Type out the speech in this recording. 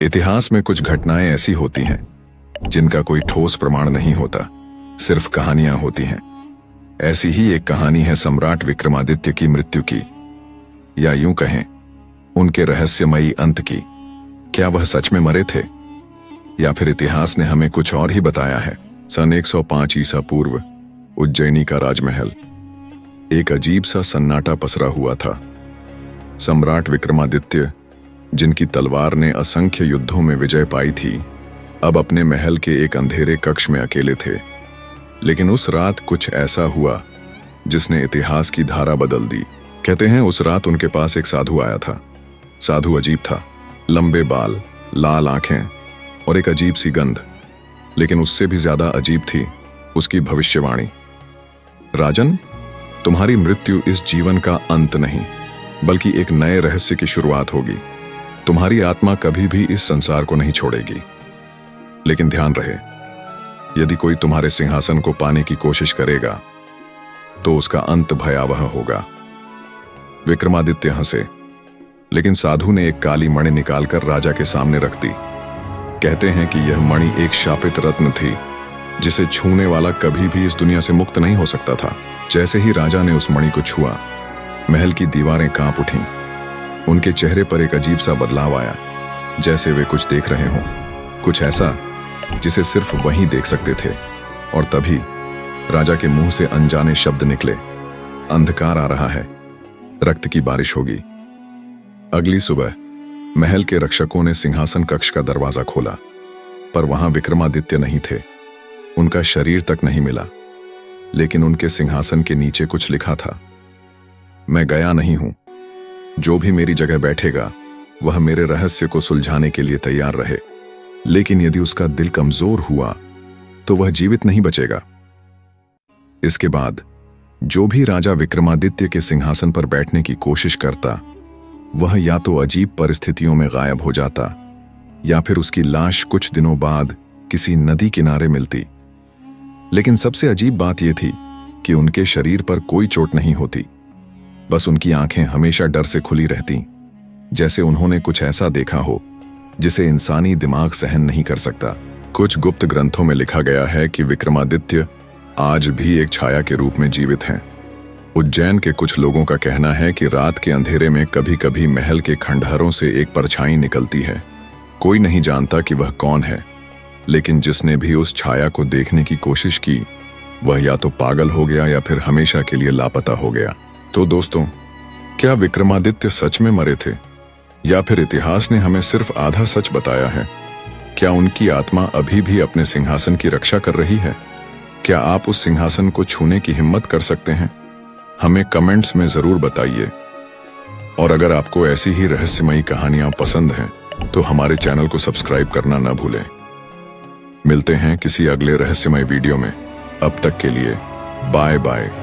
इतिहास में कुछ घटनाएं ऐसी होती हैं जिनका कोई ठोस प्रमाण नहीं होता, सिर्फ कहानियां होती हैं। ऐसी ही एक कहानी है सम्राट विक्रमादित्य की मृत्यु की, या यूं कहें उनके रहस्यमयी अंत की। क्या वह सच में मरे थे या फिर इतिहास ने हमें कुछ और ही बताया है? सन 105 ईसा पूर्व उज्जैनी का राजमहल। एक अजीब सा सन्नाटा पसरा हुआ था। सम्राट विक्रमादित्य, जिनकी तलवार ने असंख्य युद्धों में विजय पाई थी, अब अपने महल के एक अंधेरे कक्ष में अकेले थे। लेकिन उस रात कुछ ऐसा हुआ जिसने इतिहास की धारा बदल दी। कहते हैं उस रात उनके पास एक साधु आया था। साधु अजीब था, लंबे बाल, लाल आंखें और एक अजीब सी गंध। लेकिन उससे भी ज्यादा अजीब थी उसकी भविष्यवाणी। राजन, तुम्हारी मृत्यु इस जीवन का अंत नहीं, बल्कि एक नए रहस्य की शुरुआत होगी। तुम्हारी आत्मा कभी भी इस संसार को नहीं छोड़ेगी। लेकिन ध्यान रहे, यदि कोई तुम्हारे सिंहासन को पाने की कोशिश करेगा तो उसका अंत भयावह होगा। विक्रमादित्य हंसे, लेकिन साधु ने एक काली मणि निकालकर राजा के सामने रख दी। कहते हैं कि यह मणि एक शापित रत्न थी, जिसे छूने वाला कभी भी इस दुनिया से मुक्त नहीं हो सकता था। जैसे ही राजा ने उस मणि को छुआ, महल की दीवारें कांप उठीं। उनके चेहरे पर एक अजीब सा बदलाव आया, जैसे वे कुछ देख रहे हों, कुछ ऐसा जिसे सिर्फ वहीं देख सकते थे। और तभी राजा के मुंह से अनजाने शब्द निकले, अंधकार आ रहा है, रक्त की बारिश होगी। अगली सुबह महल के रक्षकों ने सिंहासन कक्ष का दरवाजा खोला, पर वहां विक्रमादित्य नहीं थे। उनका शरीर तक नहीं मिला, लेकिन उनके सिंहासन के नीचे कुछ लिखा था, मैं गया नहीं हूं। जो भी मेरी जगह बैठेगा वह मेरे रहस्य को सुलझाने के लिए तैयार रहे, लेकिन यदि उसका दिल कमजोर हुआ तो वह जीवित नहीं बचेगा। इसके बाद जो भी राजा विक्रमादित्य के सिंहासन पर बैठने की कोशिश करता, वह या तो अजीब परिस्थितियों में गायब हो जाता या फिर उसकी लाश कुछ दिनों बाद किसी नदी किनारे मिलती। लेकिन सबसे अजीब बात यह थी कि उनके शरीर पर कोई चोट नहीं होती, बस उनकी आंखें हमेशा डर से खुली रहती, जैसे उन्होंने कुछ ऐसा देखा हो जिसे इंसानी दिमाग सहन नहीं कर सकता। कुछ गुप्त ग्रंथों में लिखा गया है कि विक्रमादित्य आज भी एक छाया के रूप में जीवित हैं। उज्जैन के कुछ लोगों का कहना है कि रात के अंधेरे में कभी कभी महल के खंडहरों से एक परछाई निकलती है। कोई नहीं जानता कि वह कौन है, लेकिन जिसने भी उस छाया को देखने की कोशिश की, वह या तो पागल हो गया या फिर हमेशा के लिए लापता हो गया। तो दोस्तों, क्या विक्रमादित्य सच में मरे थे या फिर इतिहास ने हमें सिर्फ आधा सच बताया है? क्या उनकी आत्मा अभी भी अपने सिंहासन की रक्षा कर रही है? क्या आप उस सिंहासन को छूने की हिम्मत कर सकते हैं? हमें कमेंट्स में जरूर बताइए। और अगर आपको ऐसी ही रहस्यमयी कहानियां पसंद हैं तो हमारे चैनल को सब्सक्राइब करना न भूलें। मिलते हैं किसी अगले रहस्यमय वीडियो में। अब तक के लिए बाय बाय।